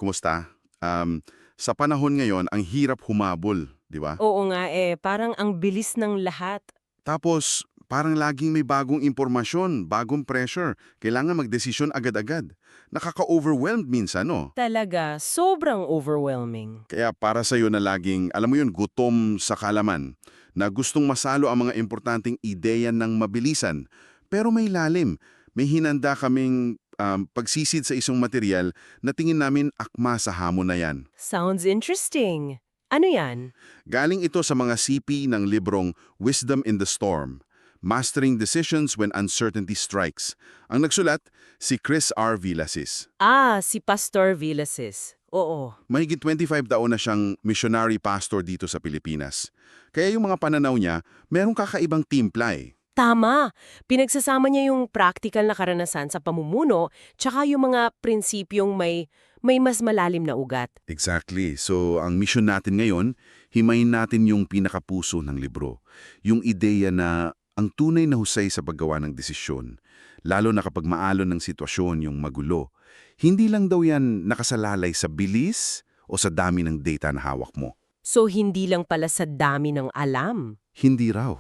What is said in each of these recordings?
Kumusta? Sa panahon ngayon, ang hirap humabol, di ba? Oo nga parang ang bilis ng lahat. Tapos, parang laging may bagong impormasyon, bagong pressure. Kailangan magdesisyon agad-agad. Nakaka-overwhelmed minsan, no? Talaga, sobrang overwhelming. Kaya para sa'yo na laging, alam mo yun, gutom sa kalaman, na gustong masalo ang mga importanteng ideya ng mabilisan. Pero may lalim. May hinanda kaming pagsisid sa isang material na tingin namin akma sa hamon na yan. Sounds interesting. Ano yan? Galing ito sa mga sipi ng librong Wisdom in the Storm, Mastering Decisions When Uncertainty Strikes. Ang nagsulat, si Chris R. Villasis. Si Pastor Villasis. Oo. Mahigit 25 taon na siyang missionary pastor dito sa Pilipinas. Kaya yung mga pananaw niya, merong kakaibang timpla eh. Tama. Pinagsasama niya yung practical na karanasan sa pamumuno tsaka yung mga prinsipyong may mas malalim na ugat. Exactly. So, ang mission natin ngayon, himayin natin yung pinakapuso ng libro. Yung ideya na ang tunay na husay sa paggawa ng desisyon, lalo na kapag maalon ng sitwasyon yung magulo, hindi lang daw yan nakasalalay sa bilis o sa dami ng data na hawak mo. So hindi lang pala sa dami ng alam. Hindi raw.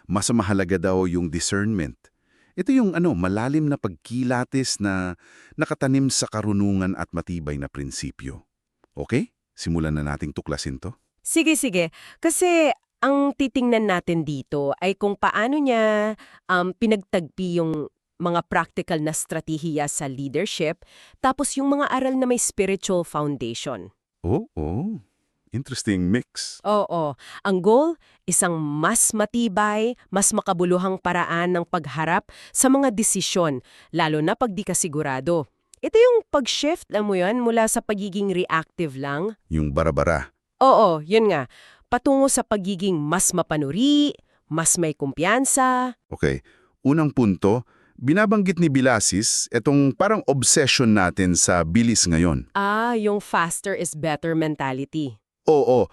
Mas mahalaga daw yung discernment. Ito yung malalim na pagkilatis na nakatanim sa karunungan at matibay na prinsipyo. Okay? Simulan na nating tuklasin to. Sige. Kasi ang titingnan natin dito ay kung paano niya pinagtagpi yung mga practical na strategiya sa leadership tapos yung mga aral na may spiritual foundation. Oh. Interesting mix. Oo. Ang goal, isang mas matibay, mas makabuluhang paraan ng pagharap sa mga desisyon, lalo na pag di ka sigurado. Ito yung pag-shift, alam mo yan, mula sa pagiging reactive lang. Yung bara-bara. Oo, yun nga. Patungo sa pagiging mas mapanuri, mas may kumpiyansa. Okay. Unang punto, binabanggit ni Villasis itong parang obsession natin sa bilis ngayon. Yung faster is better mentality. Oo,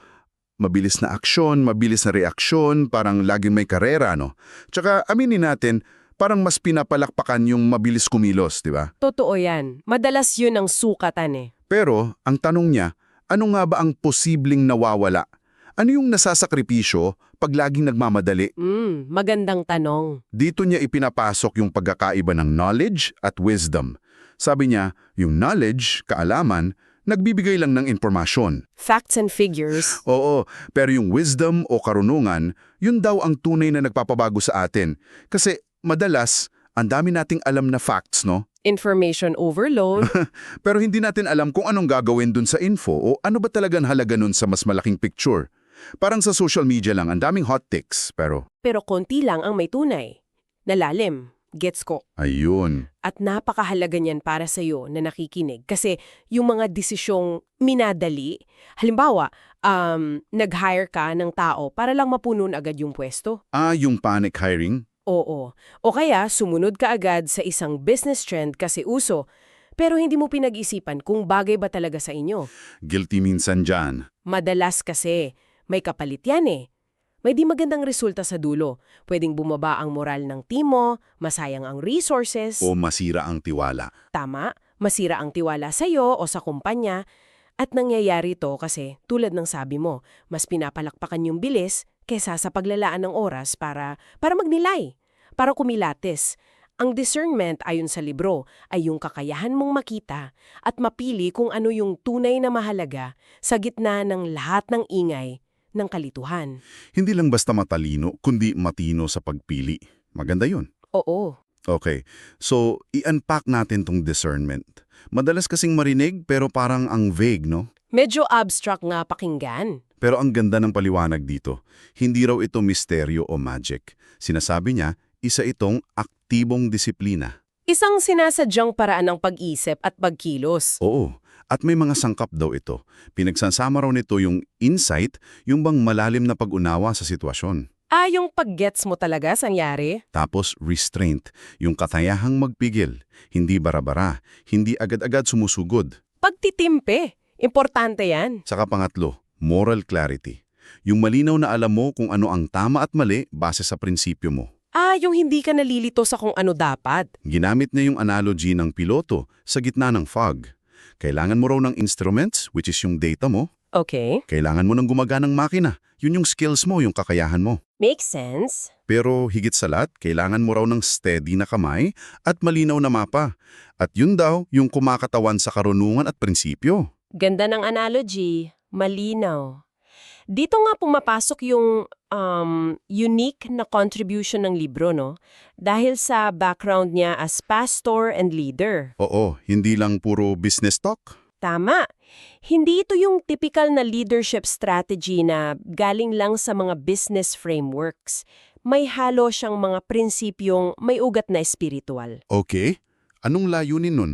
mabilis na aksyon, mabilis na reaksyon, parang laging may karera, no? Tsaka aminin natin, parang mas pinapalakpakan yung mabilis kumilos, di ba? Totoo yan. Madalas yun ang sukatan eh. Pero, ang tanong niya, ano nga ba ang posibleng nawawala? Ano yung nasasakripisyo pag laging nagmamadali? Magandang tanong. Dito niya ipinapasok yung pagkakaiba ng knowledge at wisdom. Sabi niya, yung knowledge, kaalaman, nagbibigay lang ng impormasyon. Facts and figures. Oo, pero yung wisdom o karunungan, yun daw ang tunay na nagpapabago sa atin. Kasi madalas, ang dami nating alam na facts, no? Information overload. Pero hindi natin alam kung anong gagawin dun sa info o ano ba talagang halaga nun sa mas malaking picture. Parang sa social media lang, ang daming hot takes, pero... Pero konti lang ang may tunay. Nalalim. Gets ko. Ayun. At napakahalaga niyan para sa iyo na nakikinig. Kasi yung mga desisyong minadali, halimbawa, nag-hire ka ng tao para lang mapunon agad yung pwesto. Yung panic hiring? Oo. O kaya, sumunod ka agad sa isang business trend kasi uso, pero hindi mo pinag-isipan kung bagay ba talaga sa inyo. Guilty minsan dyan. Madalas kasi, may kapalit yan eh. May di magandang resulta sa dulo. Pwedeng bumaba ang moral ng team mo, masayang ang resources. O masira ang tiwala. Tama, masira ang tiwala sa iyo o sa kumpanya. At nangyayari to kasi, tulad ng sabi mo, mas pinapalakpakan yung bilis kesa sa paglalaan ng oras para magnilay, para kumilates. Ang discernment ayon sa libro ay yung kakayahan mong makita at mapili kung ano yung tunay na mahalaga sa gitna ng lahat ng ingay ng kalituhan. Hindi lang basta matalino, kundi matino sa pagpili. Maganda yun. Oo. Okay, so i-unpack natin tong discernment. Madalas kasing marinig pero parang ang vague, no? Medyo abstract nga pakinggan. Pero ang ganda ng paliwanag dito. Hindi raw ito misteryo o magic. Sinasabi niya, isa itong aktibong disiplina. Isang sinasadyang paraan ng pag-isip at pagkilos. Oo. At may mga sangkap daw ito. Pinagsasama raw nito yung insight, yung bang malalim na pag-unawa sa sitwasyon. Yung pag-gets mo talaga sa nangyari? Tapos restraint, yung katayahang magpigil. Hindi bara-bara, hindi agad-agad sumusugod. Pagtitimpe. Importante yan. Saka pangatlo, moral clarity. Yung malinaw na alam mo kung ano ang tama at mali base sa prinsipyo mo. Yung hindi ka nalilito sa kung ano dapat. Ginamit niya yung analogy ng piloto sa gitna ng fog. Kailangan mo raw ng instruments, which is yung data mo. Okay. Kailangan mo ng gumaganang makina. Yun yung skills mo, yung kakayahan mo. Makes sense. Pero higit sa lahat, kailangan mo raw ng steady na kamay at malinaw na mapa. At yun daw, yung kumakatawan sa karunungan at prinsipyo. Ganda ng analogy. Malinaw. Dito nga pumapasok yung unique na contribution ng libro, no? Dahil sa background niya as pastor and leader. Oo, hindi lang puro business talk. Tama. Hindi ito yung typical na leadership strategy na galing lang sa mga business frameworks. May halo siyang mga prinsipyong may ugat na espiritual. Okay, anong layunin nun?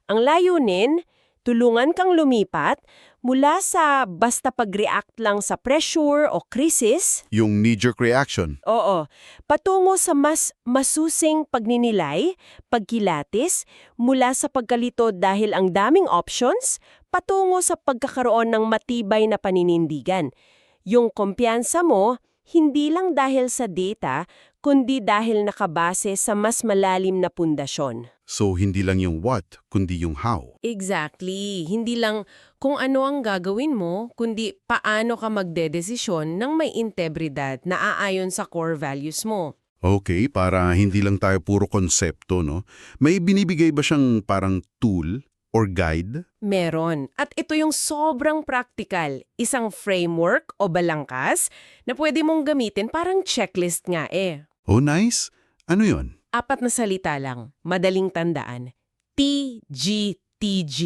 Ang layunin, tulungan kang lumipat mula sa basta pag-react lang sa pressure o krisis, Yung knee-jerk reaction. oo, patungo sa mas masusing pagninilay, pagkilatis, mula sa pagkalito dahil ang daming options, patungo sa pagkakaroon ng matibay na paninindigan. Yung kumpiyansa mo, hindi lang dahil sa data, kundi dahil nakabase sa mas malalim na pundasyon. So, hindi lang yung what, kundi yung how. Exactly. Hindi lang kung ano ang gagawin mo, kundi paano ka magdedesisyon ng may integridad na aayon sa core values mo. Okay, para hindi lang tayo puro konsepto, no? May binibigay ba siyang parang tool or guide? Meron. At ito yung sobrang practical. Isang framework o balangkas na pwede mong gamitin parang checklist nga eh. Oh, nice. Ano yon? 4 na salita lang. Madaling tandaan. TGTG.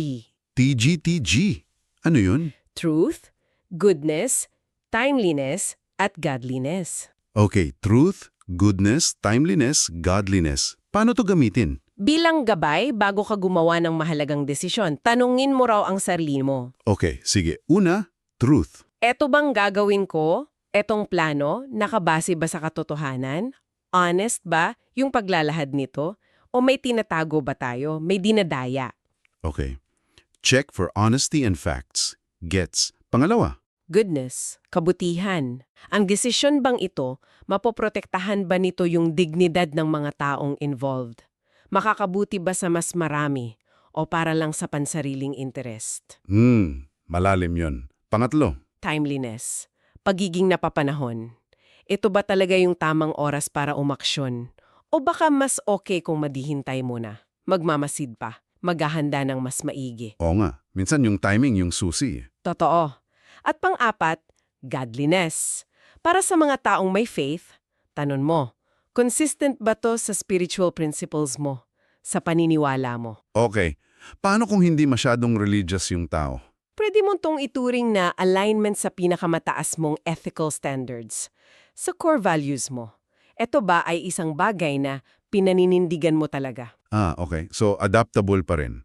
TGTG. Ano yun? Truth, goodness, timeliness, at godliness. Okay, truth, goodness, timeliness, godliness. Paano to gamitin? Bilang gabay bago ka gumawa ng mahalagang desisyon, tanungin mo raw ang sarili mo. Okay, sige. Una, truth. Eto bang gagawin ko? Etong plano, nakabase ba sa katotohanan? Honest ba yung paglalahad nito? O may tinatago ba tayo? May dinadaya? Okay. Check for honesty and facts. Gets. Pangalawa. Goodness, kabutihan. Ang desisyon bang ito, mapoprotektahan ba nito yung dignidad ng mga taong involved? Makakabuti ba sa mas marami? O para lang sa pansariling interest? Malalim yon. Pangatlo. Timeliness. Pagiging napapanahon. Ito ba talaga yung tamang oras para umaksyon? O baka mas okay kung madihintay muna? Magmamasid pa. Maghahanda ng mas maigi. Oo nga. Minsan yung timing yung susi. Totoo. At pang-apat, godliness. Para sa mga taong may faith, tanong mo, consistent ba to sa spiritual principles mo? Sa paniniwala mo? Okay. Paano kung hindi masyadong religious yung tao? Pwede mo tong ituring na alignment sa pinakamataas mong ethical standards. Sa core values mo. Ito ba ay isang bagay na pinaninindigan mo talaga? Okay. So, adaptable pa rin.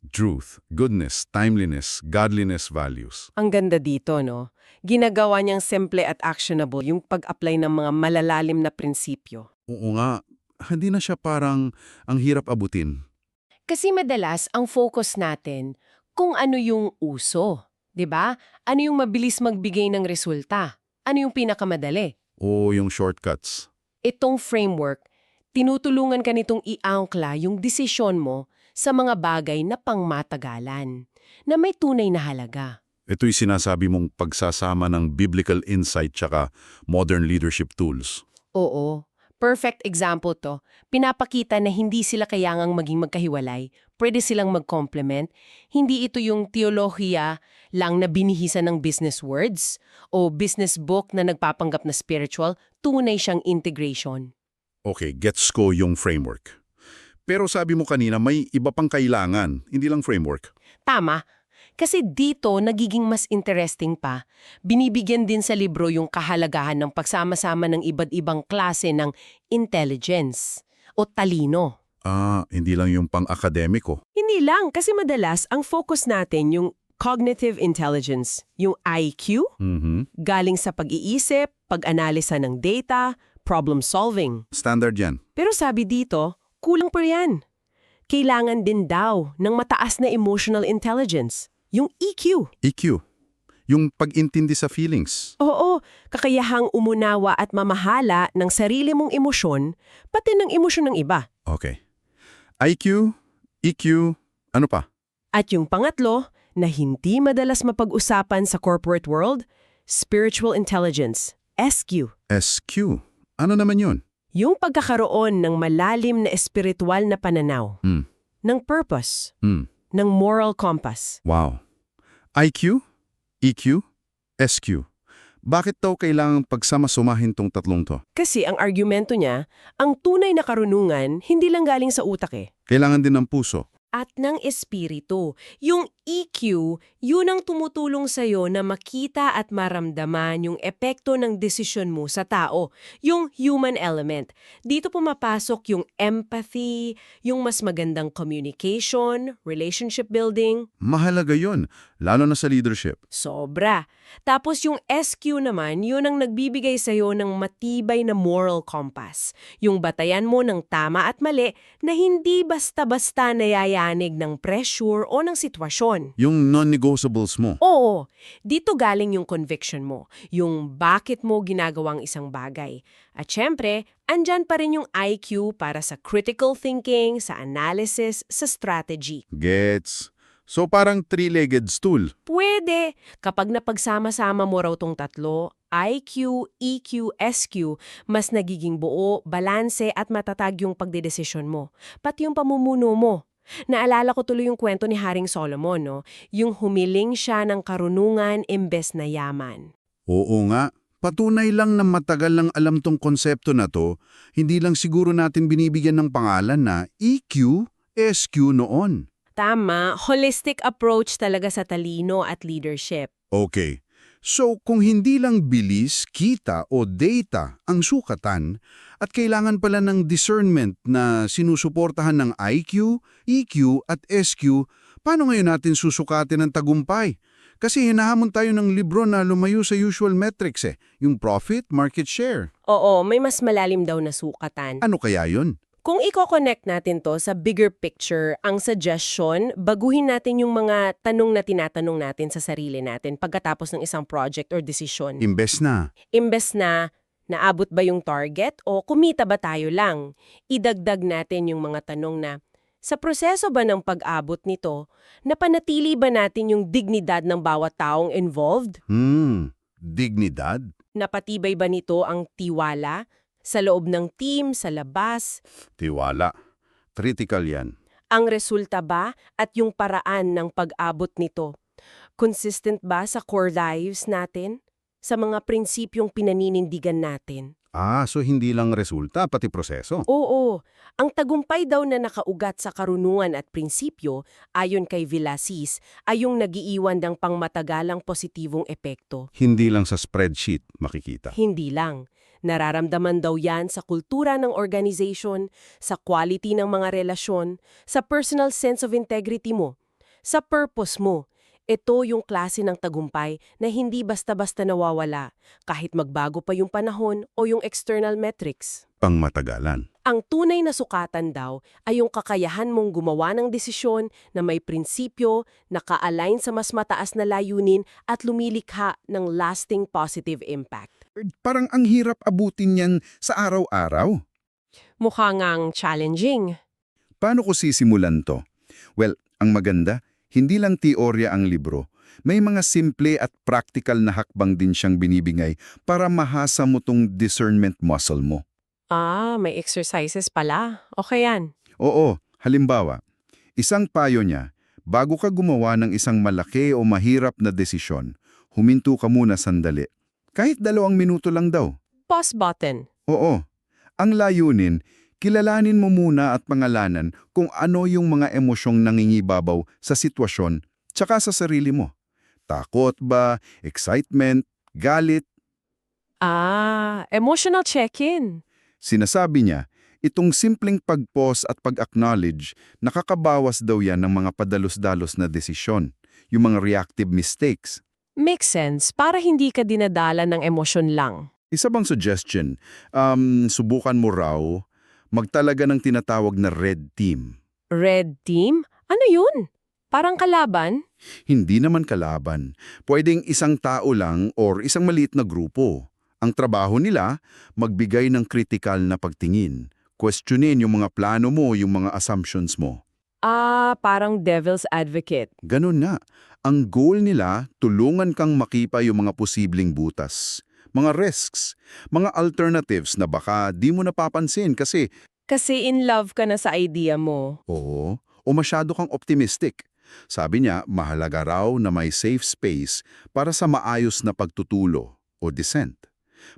Truth, goodness, timeliness, godliness values. Ang ganda dito, no? Ginagawa niyang simple at actionable yung pag-apply ng mga malalalim na prinsipyo. Oo nga. Hindi na siya parang ang hirap abutin. Kasi madalas ang focus natin kung ano yung uso. 'Di ba? Ano yung mabilis magbigay ng resulta? Ano yung pinakamadali? O yung shortcuts. Itong framework, tinutulungan ka nitong i-angkla yung desisyon mo sa mga bagay na pangmatagalan, na may tunay na halaga. Ito'y sinasabi mong pagsasama ng biblical insight tsaka modern leadership tools. Oo, perfect example to. Pinapakita na hindi sila kayangang maging magkahiwalay, pwede silang mag-complement. Hindi ito yung teolohiya lang na binihisan ng business words o business book na nagpapanggap na spiritual, tunay siyang integration. Okay, gets ko yung framework. Pero sabi mo kanina may iba pang kailangan, hindi lang framework. Tama. Kasi dito nagiging mas interesting pa. Binibigyan din sa libro yung kahalagahan ng pagsama-sama ng iba't ibang klase ng intelligence o talino. Hindi lang yung pang-akademiko. Hindi lang, kasi madalas ang focus natin yung cognitive intelligence, yung IQ, galing sa pag-iisip, pag-analisa ng data, problem solving. Standard yan. Pero sabi dito, kulang pa yan. Kailangan din daw ng mataas na emotional intelligence, yung EQ. EQ. Yung pag-intindi sa feelings. Oo, kakayahang umunawa at mamahala ng sarili mong emosyon, pati ng emosyon ng iba. Okay. IQ, EQ, ano pa? At yung pangatlo, na hindi madalas mapag-usapan sa corporate world, spiritual intelligence, SQ. SQ. Ano naman yun? Yung pagkakaroon ng malalim na espiritual na pananaw, Hmm. ng purpose, Hmm. ng moral compass. Wow. IQ, EQ, SQ. Bakit daw kailangang pagsama-sumahin tong tatlong to? Kasi ang argumento niya, ang tunay na karunungan hindi lang galing sa utak eh. Kailangan din ng puso. At ng espiritu. Yung EQ, yun ang tumutulong sa'yo na makita at maramdaman yung epekto ng desisyon mo sa tao, yung human element. Dito pumapasok yung empathy, yung mas magandang communication, relationship building. Mahalaga yun, lalo na sa leadership. Sobra. Tapos yung SQ naman, yun ang nagbibigay sa'yo ng matibay na moral compass. Yung batayan mo ng tama at mali na hindi basta-basta nayayanig ng pressure o ng sitwasyon. Yung non-negotiables mo. Oo, dito galing yung conviction mo, yung bakit mo ginagawang isang bagay. At syempre, andyan pa rin yung IQ para sa critical thinking, sa analysis, sa strategy. Gets. So parang three-legged stool. Pwede. Kapag napagsama-sama mo raw tong tatlo, IQ, EQ, SQ, mas nagiging buo, balanse at matatag yung pagdedesisyon mo. Pati yung pamumuno mo. Naalala ko tuloy yung kwento ni Haring Solomon, no? Yung humiling siya ng karunungan imbes na yaman. Oo nga. Patunay lang na matagal lang alam tong konsepto na to, hindi lang siguro natin binibigyan ng pangalan na EQ, SQ noon. Tama, holistic approach talaga sa talino at leadership. Okay. So kung hindi lang bilis, kita o data ang sukatan at kailangan pala ng discernment na sinusuportahan ng IQ, EQ at SQ, paano ngayon natin susukatin ang tagumpay? Kasi hinahamon tayo ng libro na lumayo sa usual metrics yung profit, market share. Oo, may mas malalim daw na sukatan. Ano kaya yun? Kung i-connect natin to sa bigger picture, ang suggestion, baguhin natin yung mga tanong na tinatanong natin sa sarili natin pagkatapos ng isang project or desisyon. Imbes na. Imbes na, naabot ba yung target o kumita ba tayo lang? Idagdag natin yung mga tanong na, sa proseso ba ng pag-abot nito, napanatili ba natin yung dignidad ng bawat taong involved? Dignidad? Napatibay ba nito ang tiwala? Sa loob ng team, sa labas? Tiwala. Critical yan. Ang resulta ba at yung paraan ng pag-abot nito? Consistent ba sa core lives natin? Sa mga prinsipyong pinaninindigan natin? So hindi lang resulta, pati proseso. Oo, ang tagumpay daw na nakaugat sa karunungan at prinsipyo, ayon kay Villasis, ay yung nagiiwan ng pangmatagalang positibong epekto. Hindi lang sa spreadsheet makikita. Hindi lang. Nararamdaman daw yan sa kultura ng organization, sa quality ng mga relasyon, sa personal sense of integrity mo, sa purpose mo. Ito yung klase ng tagumpay na hindi basta-basta nawawala, kahit magbago pa yung panahon o yung external metrics. Pangmatagalan. Ang tunay na sukatan daw ay yung kakayahan mong gumawa ng desisyon na may prinsipyo, naka-align sa mas mataas na layunin at lumilikha ng lasting positive impact. Parang ang hirap abutin yan sa araw-araw. Mukha ngang challenging. Paano ko sisimulan to? Well, ang maganda, hindi lang teorya ang libro. May mga simple at practical na hakbang din siyang binibigay para mahasa mo tong discernment muscle mo. May exercises pala. Okay yan. Oo, halimbawa, isang payo niya, bago ka gumawa ng isang malaki o mahirap na desisyon, huminto ka muna sandali. Kahit 2 minuto lang daw. Pause button. Oo. Ang layunin, kilalanin mo muna at pangalanan kung ano yung mga emosyong nangingibabaw sa sitwasyon tsaka sa sarili mo. Takot ba? Excitement? Galit? Emotional check-in. Sinasabi niya, itong simpleng pag-pause at pag-acknowledge, nakakabawas daw yan ng mga padalos-dalos na desisyon, yung mga reactive mistakes. Makes sense, para hindi ka dinadala ng emosyon lang. Isa bang suggestion, subukan mo raw magtalaga ng tinatawag na red team. Red team? Ano yun? Parang kalaban? Hindi naman kalaban. Pwedeng isang tao lang or isang maliit na grupo. Ang trabaho nila, magbigay ng critical na pagtingin. Questionin yung mga plano mo, yung mga assumptions mo. Parang devil's advocate. Ganun nga. Ang goal nila, tulungan kang makipa yung mga posibleng butas, mga risks, mga alternatives na baka di mo napapansin kasi Kasi in love ka na sa idea mo. oo, o masyado kang optimistic. Sabi niya, mahalaga raw na may safe space para sa maayos na pagtutulo o dissent,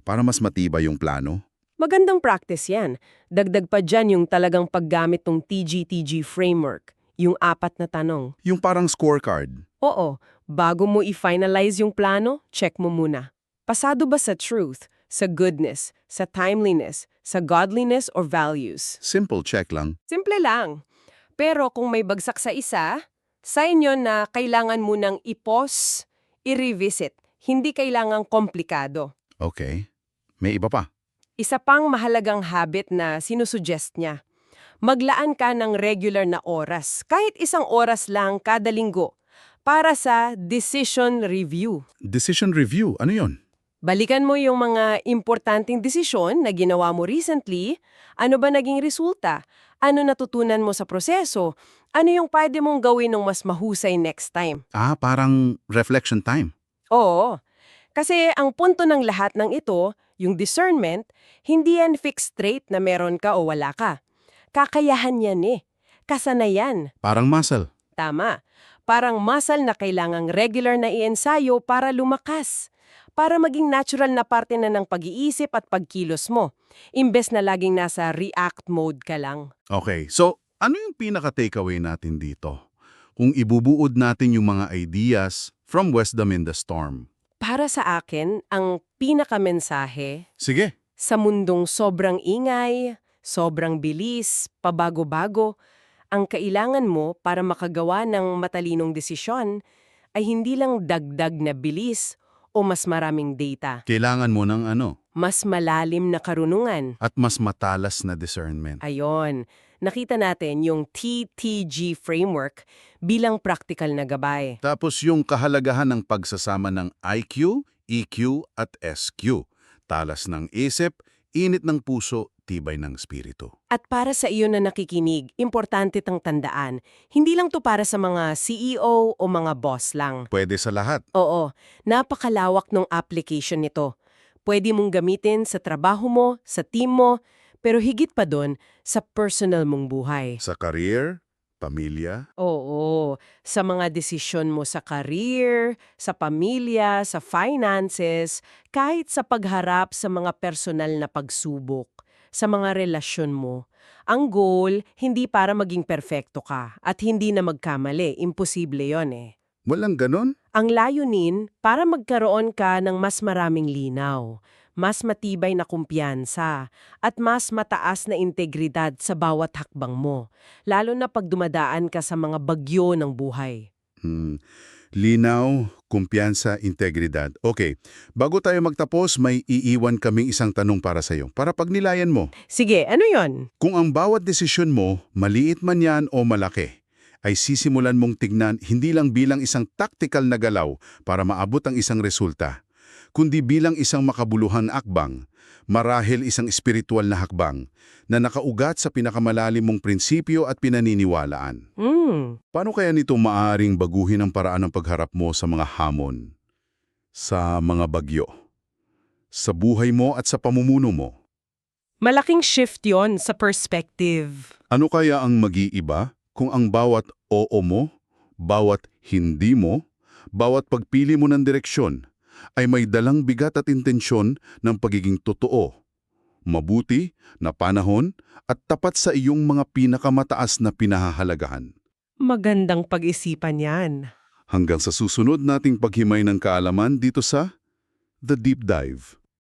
para mas matibay yung plano. Magandang practice yan. Dagdag pa dyan yung talagang paggamit ng TGTG framework, yung 4 na tanong. Yung parang scorecard. Oo, bago mo i-finalize yung plano, check mo muna. Pasado ba sa truth, sa goodness, sa timeliness, sa godliness or values? Simple check lang. Simple lang. Pero kung may bagsak sa isa, sign yun na kailangan mo nang i-pause, i-revisit. Hindi kailangang komplikado. Okay. May iba pa. Isa pang mahalagang habit na sinusuggest niya. Maglaan ka ng regular na oras, kahit 1 oras lang kada linggo, para sa decision review. Decision review, ano yon? Balikan mo yung mga importanteng desisyon na ginawa mo recently, ano ba naging resulta, ano natutunan mo sa proseso, ano yung pwede mong gawin ng mas mahusay next time. Parang reflection time. Oo, kasi ang punto ng lahat ng ito, yung discernment, hindi yan fixed trait na meron ka o wala ka. Kakayahan yan kasanayan. Parang muscle. Tama. Parang muscle na kailangang regular na iensayo para lumakas. Para maging natural na parte na ng pag-iisip at pagkilos mo. Imbes na laging nasa react mode ka lang. Okay, so ano yung pinaka-takeaway natin dito? Kung ibubuod natin yung mga ideas from Wisdom in the Storm. Para sa akin, ang pinakamensahe, Sige. sa mundong sobrang ingay, sobrang bilis, pabago-bago, ang kailangan mo para makagawa ng matalinong desisyon ay hindi lang dagdag na bilis o mas maraming data, Kailangan mo ng mas malalim na karunungan. at mas matalas na discernment. Ayon, nakita natin yung TTG framework bilang practical na gabay. Tapos yung kahalagahan ng pagsasama ng IQ, EQ at SQ. Talas ng isip, init ng puso, tibay ng spirito. At para sa iyo na nakikinig, importante tang tandaan, hindi lang to para sa mga CEO o mga boss lang. Pwede sa lahat. Oo, napakalawak ng application nito. Pwede mong gamitin sa trabaho mo, sa team mo, pero higit pa doon, sa personal mong buhay. Sa career, pamilya, Oo, sa mga desisyon mo sa career, sa pamilya, sa finances, kahit sa pagharap sa mga personal na pagsubok, sa mga relasyon mo. Ang goal, hindi para maging perfecto ka at hindi na magkamali. Imposible yon walang ganon? Ang layunin, para magkaroon ka ng mas maraming linaw, mas matibay na kumpiyansa, at mas mataas na integridad sa bawat hakbang mo, lalo na pag dumadaan ka sa mga bagyo ng buhay. Linaw, kumpiyansa, integridad. Okay, bago tayo magtapos, may iiwan kaming isang tanong para sa'yo, para pagnilayan mo. Sige, ano yon? Kung ang bawat desisyon mo, maliit man yan o malaki, ay sisimulan mong tignan hindi lang bilang isang tactical na galaw para maabot ang isang resulta, kundi bilang isang makabuluhang akbang, marahil isang espiritual na hakbang, na nakaugat sa pinakamalalim mong prinsipyo at pinaniniwalaan. Paano kaya nito maaaring baguhin ang paraan ng pagharap mo sa mga hamon, sa mga bagyo, sa buhay mo at sa pamumuno mo? Malaking shift yon sa perspective. Ano kaya ang mag-iiba kung ang bawat oo mo, bawat hindi mo, bawat pagpili mo ng direksyon ay may dalang bigat at intensyon ng pagiging totoo, mabuti, na panahon at tapat sa iyong mga pinakamataas na pinahahalagahan? Magandang pag-isipan yan. Hanggang sa susunod nating paghimay ng kaalaman dito sa The Deep Dive.